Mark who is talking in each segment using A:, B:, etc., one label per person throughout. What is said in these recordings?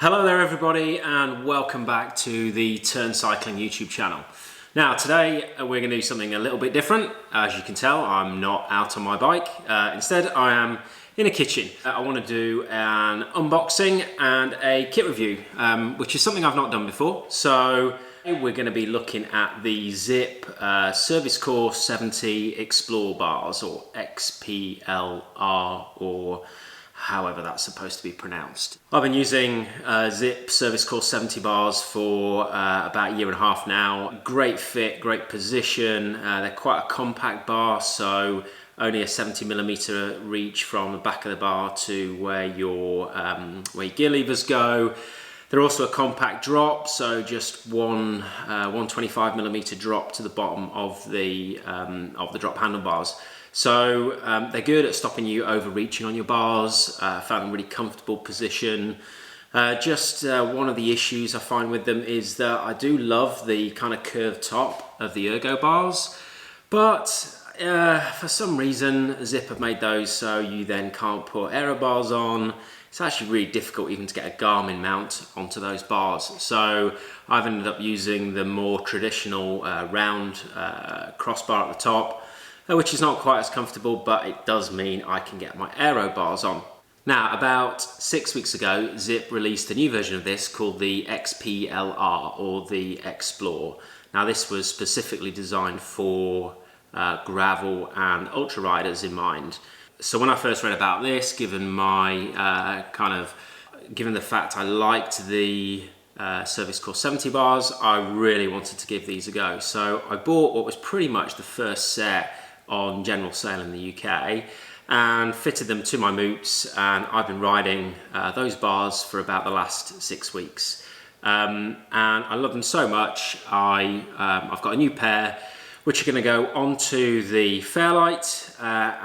A: Hello there everybody and welcome back to the Turn Cycling YouTube channel. Now today we're going to do something a little bit different. As you can tell, I'm not out on my bike. Instead I am in a kitchen. I want to do an unboxing and a kit review, which is something I've not done before. So we're going to be looking at the Zipp Service Core 70 Explore bars, or XPLR, or however that's supposed to be pronounced. I've been using Zipp Service Core 70 bars for about a year and a half now. Great fit, great position. They're quite a compact bar, so only a 70mm reach from the back of the bar to where your gear levers go. They're also a compact drop, so just one 25mm drop to the bottom of the drop handlebars. So they're good at stopping you overreaching on your bars. Found them really comfortable position. Just one of the issues I find with them is that I do love the kind of curved top of the ergo bars, but for some reason Zipp have made those so you then can't put aero bars on. It's actually really difficult even to get a Garmin mount onto those bars. So I've ended up using the more traditional round crossbar at the top, which is not quite as comfortable, but it does mean I can get my aero bars on. Now, about 6 weeks ago, Zipp released a new version of this called the XPLR, or the Explore. Now, this was specifically designed for gravel and ultra riders in mind. So when I first read about this, given my given the fact I liked the Service Core 70 bars, I really wanted to give these a go. So I bought what was pretty much the first set on general sale in the UK and fitted them to my moops, and I've been riding those bars for about the last 6 weeks. And I love them so much, I've got a new pair which are going to go onto the Fairlight, yeah,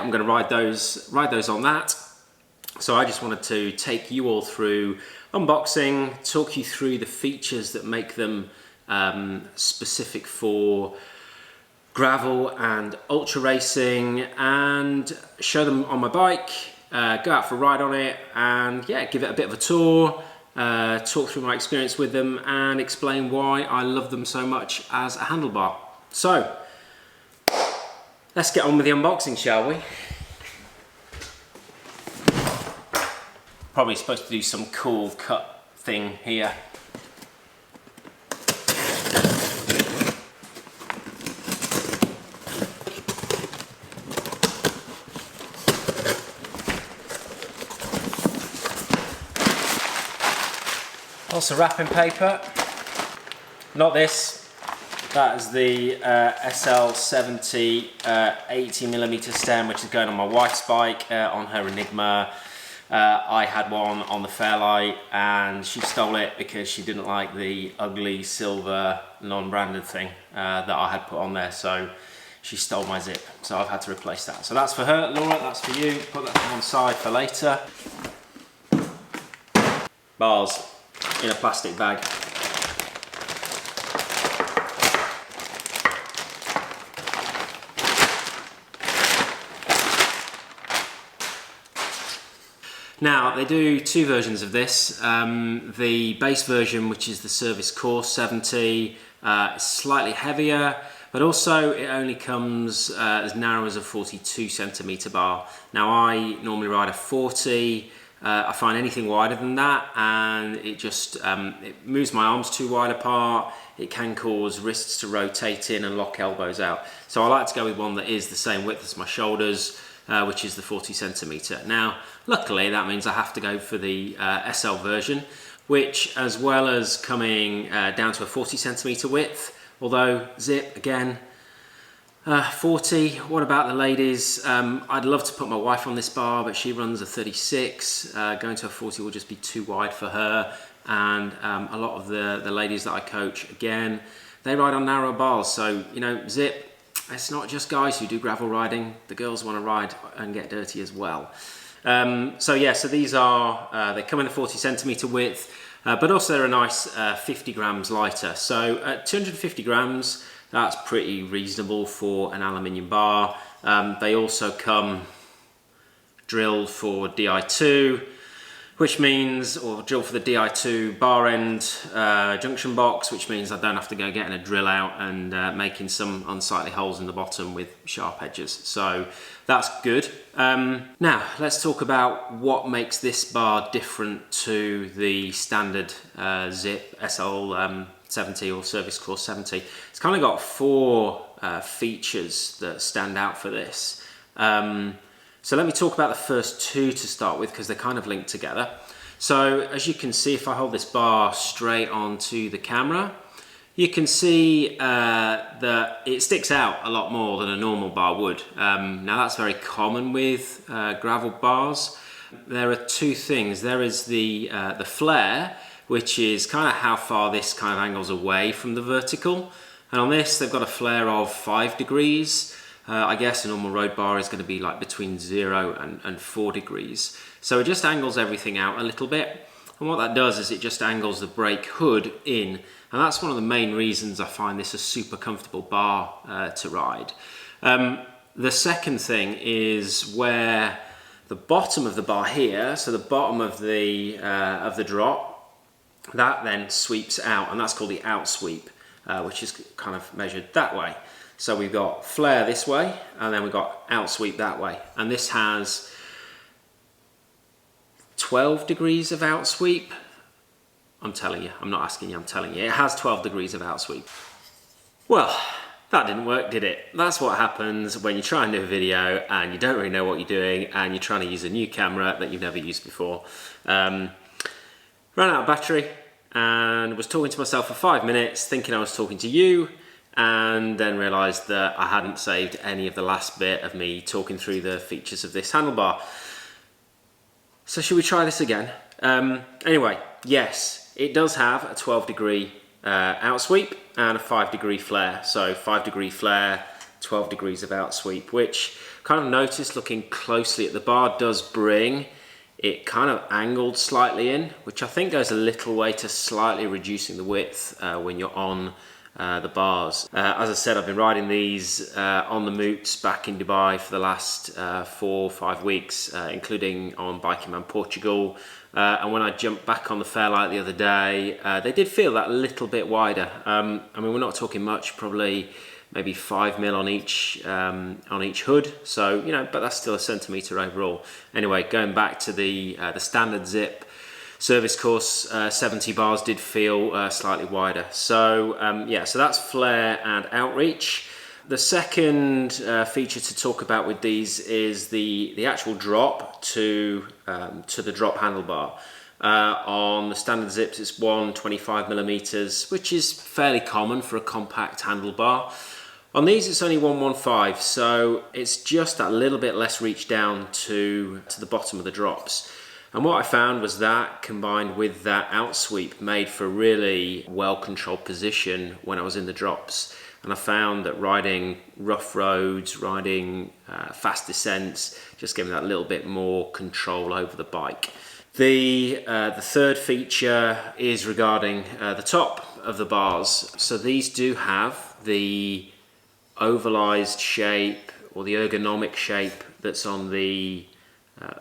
A: I'm going to ride those on that. So I just wanted to take you all through unboxing, talk you through the features that make them specific for gravel and ultra racing, and show them on my bike, go out for a ride on it, and yeah, give it a bit of a tour, talk through my experience with them, and explain why I love them so much as a handlebar. So let's get on with the unboxing, shall we? Probably supposed to do some cool cut thing here. Also wrapping paper, not this, that is the SL70 80mm stem, which is going on my wife's bike, on her Enigma. I had one on the Fairlight and she stole it because she didn't like the ugly silver non-branded thing that I had put on there, so she stole my Zipp, so I've had to replace that. So that's for her, Laura, that's for you, put that to one side for later. Bars in a plastic bag. Now, they do two versions of this. The base version, which is the Service Core 70, is slightly heavier, but also it only comes as narrow as a 42cm bar. Now, I normally ride a 40. I find anything wider than that and it just it moves my arms too wide apart. It can cause wrists to rotate in and lock elbows out. So I like to go with one that is the same width as my shoulders, which is the 40cm. Now, luckily that means I have to go for the SL version, which, as well as coming down to a 40cm width, although Zipp, again, 40, what about the ladies? I'd love to put my wife on this bar, but she runs a 36. Going to a 40 will just be too wide for her. And a lot of the ladies that I coach, again, they ride on narrow bars. So, you know, Zipp, it's not just guys who do gravel riding. The girls want to ride and get dirty as well. So yeah, so these are, they come in the 40cm width, but also they're a nice 50 grams lighter. So at 250 grams, that's pretty reasonable for an aluminium bar. They also come drilled for Di2. which means, or drill for the Di2 bar end junction box, which means I don't have to go getting a drill out and making some unsightly holes in the bottom with sharp edges. So that's good. Now let's talk about what makes this bar different to the standard Zipp SL70 or Service Course 70. It's kind of got four features that stand out for this. So let me talk about the first two to start with, because they're kind of linked together. So as you can see, if I hold this bar straight onto the camera, you can see that it sticks out a lot more than a normal bar would. Now that's very common with gravel bars. There are two things. There is the flare, which is kind of how far this kind of angles away from the vertical. And on this, they've got a flare of 5 degrees. I guess a normal road bar is going to be like between 0 and 4 degrees. So it just angles everything out a little bit. And what that does is it just angles the brake hood in. And that's one of the main reasons I find this a super comfortable bar to ride. The second thing is where the bottom of the bar here, so the bottom of the drop, that then sweeps out, and that's called the out sweep, which is kind of measured that way. So we've got flare this way, and then we've got out sweep that way. And this has 12 degrees of out sweep. I'm telling you, I'm not asking you, I'm telling you. It has 12 degrees of out sweep. Well, that didn't work, did it? That's what happens when you try and do a video and you don't really know what you're doing and you're trying to use a new camera that you've never used before. Ran out of battery and was talking to myself for 5 minutes, thinking I was talking to you, and then realised that I hadn't saved any of the last bit of me talking through the features of this handlebar. So should we try this again? Anyway, yes, it does have a 12 degree out sweep and a 5 degree flare. So 5 degree flare, 12 degrees of out sweep, which kind of noticed looking closely at the bar does bring it kind of angled slightly in, which I think goes a little way to slightly reducing the width when you're on the bars. As I said, I've been riding these on the moots back in Dubai for the last 4 or 5 weeks, including on Biking Man Portugal. And when I jumped back on the Fairlight the other day, they did feel that little bit wider. I mean, we're not talking much, probably maybe 5 mil on each hood. So, you know, but that's still a centimetre overall. Anyway, going back to the standard Zipp Service Course 70 bars did feel slightly wider. So yeah, so that's flare and outreach. The second feature to talk about with these is the actual drop to the drop handlebar. On the standard Zipps, it's 125mm, which is fairly common for a compact handlebar. On these, it's only 115, so it's just that little bit less reach down to the bottom of the drops. And what I found was that, combined with that out sweep, made for a really well-controlled position when I was in the drops. And I found that riding rough roads, riding fast descents, just gave me that little bit more control over the bike. The third feature is regarding the top of the bars. So these do have the ovalized shape, or the ergonomic shape, that's on the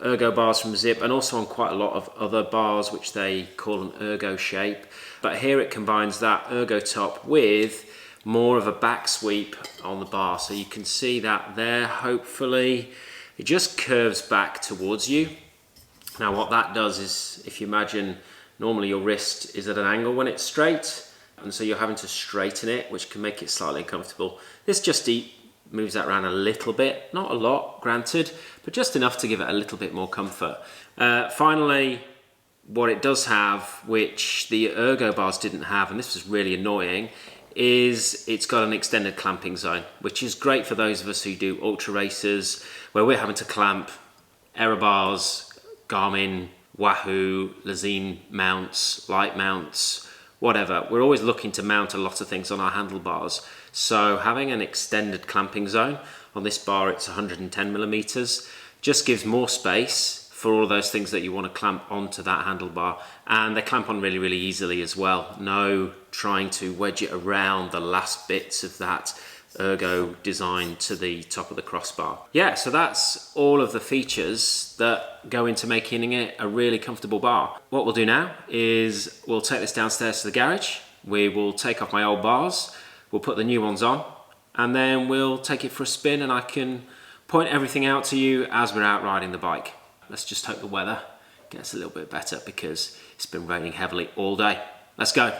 A: ergo bars from Zipp, and also on quite a lot of other bars which they call an ergo shape. But here it combines that ergo top with more of a back sweep on the bar. So you can see that there, hopefully. It just curves back towards you. Now what that does is, if you imagine, normally your wrist is at an angle when it's straight, and so you're having to straighten it, which can make it slightly uncomfortable. This just moves that around a little bit, not a lot, granted, but just enough to give it a little bit more comfort. Finally, what it does have, which the ergo bars didn't have, and this was really annoying, is it's got an extended clamping zone, which is great for those of us who do ultra races, where we're having to clamp error bars, Garmin, Wahoo, Lazine mounts, light mounts, whatever. We're always looking to mount a lot of things on our handlebars. So having an extended clamping zone on this bar, it's 110mm, just gives more space for all of those things that you want to clamp onto that handlebar. And they clamp on really, really easily as well. No trying to wedge it around the last bits of that ergo design to the top of the crossbar. Yeah, so that's all of the features that go into making it a really comfortable bar. What we'll do now is we'll take this downstairs to the garage, we will take off my old bars, we'll put the new ones on, and then we'll take it for a spin and I can point everything out to you as we're out riding the bike. Let's just hope the weather gets a little bit better because it's been raining heavily all day. Let's go.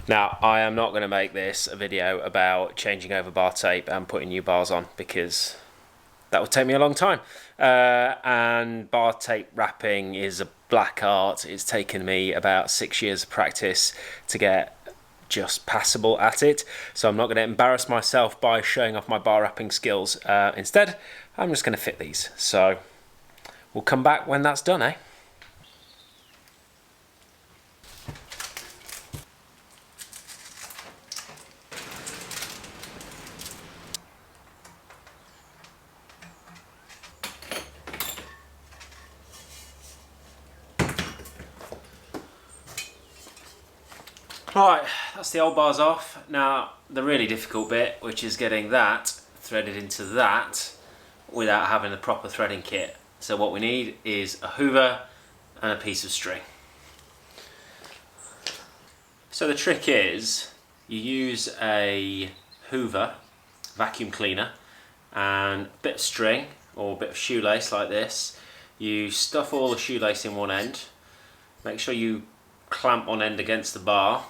A: Now, I am not going to make this a video about changing over bar tape and putting new bars on because that would take me a long time. And bar tape wrapping is a black art. It's taken me about 6 years of practice to get just passable at it. So I'm not going to embarrass myself by showing off my bar wrapping skills. Instead, I'm just going to fit these. So we'll come back when that's done, eh? Right, that's the old bars off. Now, the really difficult bit, which is getting that threaded into that without having the proper threading kit. So what we need is a hoover and a piece of string. So the trick is, you use a hoover, vacuum cleaner, and a bit of string or a bit of shoelace like this. You stuff all the shoelace in one end. Make sure you clamp one end against the bar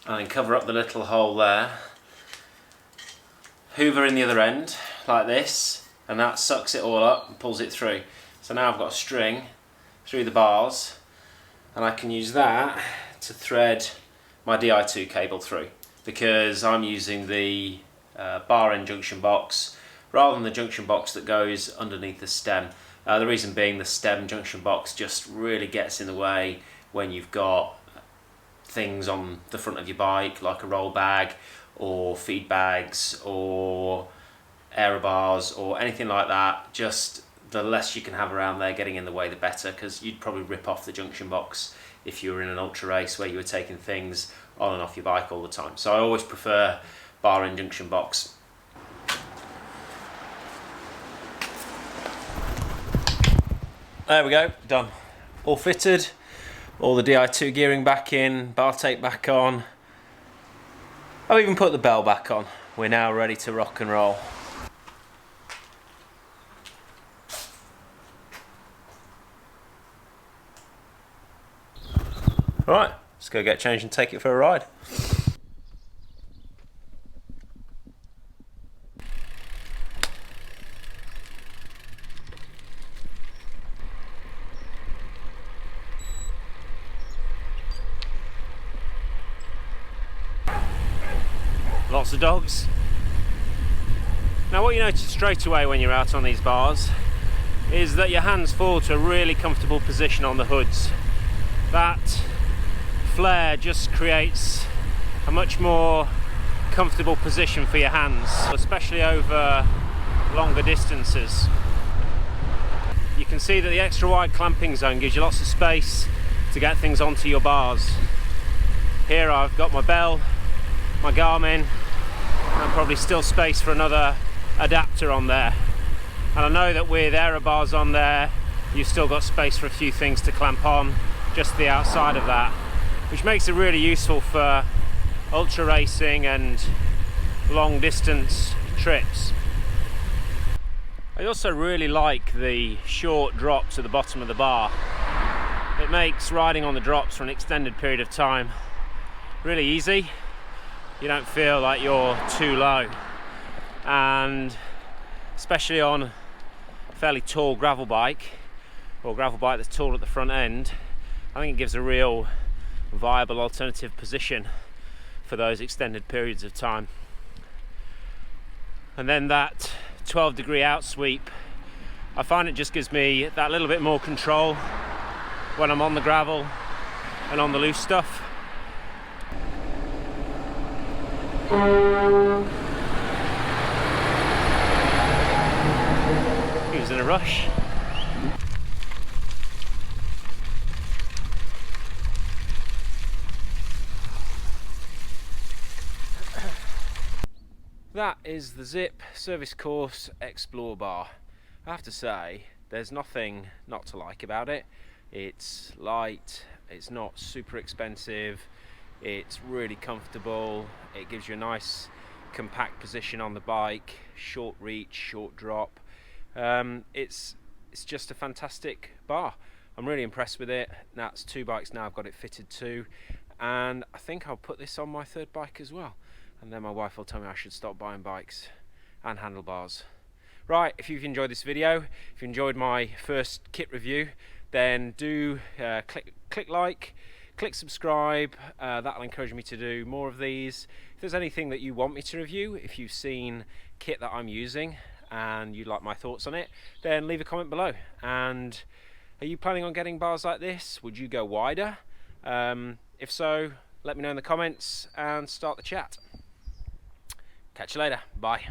A: and then cover up the little hole there. Hoover in the other end like this, and that sucks it all up and pulls it through. So now I've got a string through the bars and I can use that to thread my Di2 cable through, because I'm using the bar end junction box rather than the junction box that goes underneath the stem. The reason being, the stem junction box just really gets in the way when you've got things on the front of your bike like a roll bag or feed bags or aero bars or anything like that. Just the less you can have around there getting in the way, the better, because you'd probably rip off the junction box if you were in an ultra race where you were taking things on and off your bike all the time. So I always prefer bar end junction box. There we go, done. All fitted, all the Di2 gearing back in, bar tape back on. I've even put the bell back on. We're now ready to rock and roll. Right, let's go get changed and take it for a ride. Lots of dogs. Now what you notice straight away when you're out on these bars is that your hands fall to a really comfortable position on the hoods. That flare just creates a much more comfortable position for your hands, especially over longer distances. You can see that the extra wide clamping zone gives you lots of space to get things onto your bars. Here I've got my bell, my Garmin, and probably still space for another adapter on there. And I know that with aero bars on there, you've still got space for a few things to clamp on just the outside of that, which makes it really useful for ultra racing and long distance trips. I also really like the short drops at the bottom of the bar. It makes riding on the drops for an extended period of time really easy. You don't feel like you're too low, and especially on a fairly tall gravel bike, or gravel bike that's tall at the front end, I think it gives a real viable alternative position for those extended periods of time. And then that 12-degree out sweep, I find it just gives me that little bit more control when I'm on the gravel and on the loose stuff. He was in a rush. That is the Zipp Service Course Explore bar. I have to say, there's nothing not to like about it. It's light, it's not super expensive, it's really comfortable, it gives you a nice compact position on the bike, short reach, short drop. It's just a fantastic bar. I'm really impressed with it. That's 2 bikes now I've got it fitted to, and I think I'll put this on my 3rd bike as well. And then my wife will tell me I should stop buying bikes and handlebars. Right, if you've enjoyed this video, if you enjoyed my first kit review, then do click like, click subscribe. That'll encourage me to do more of these. If there's anything that you want me to review, if you've seen kit that I'm using and you'd like my thoughts on it, then leave a comment below. And are you planning on getting bars like this? Would you go wider? If so, let me know in the comments and start the chat. Catch you later. Bye.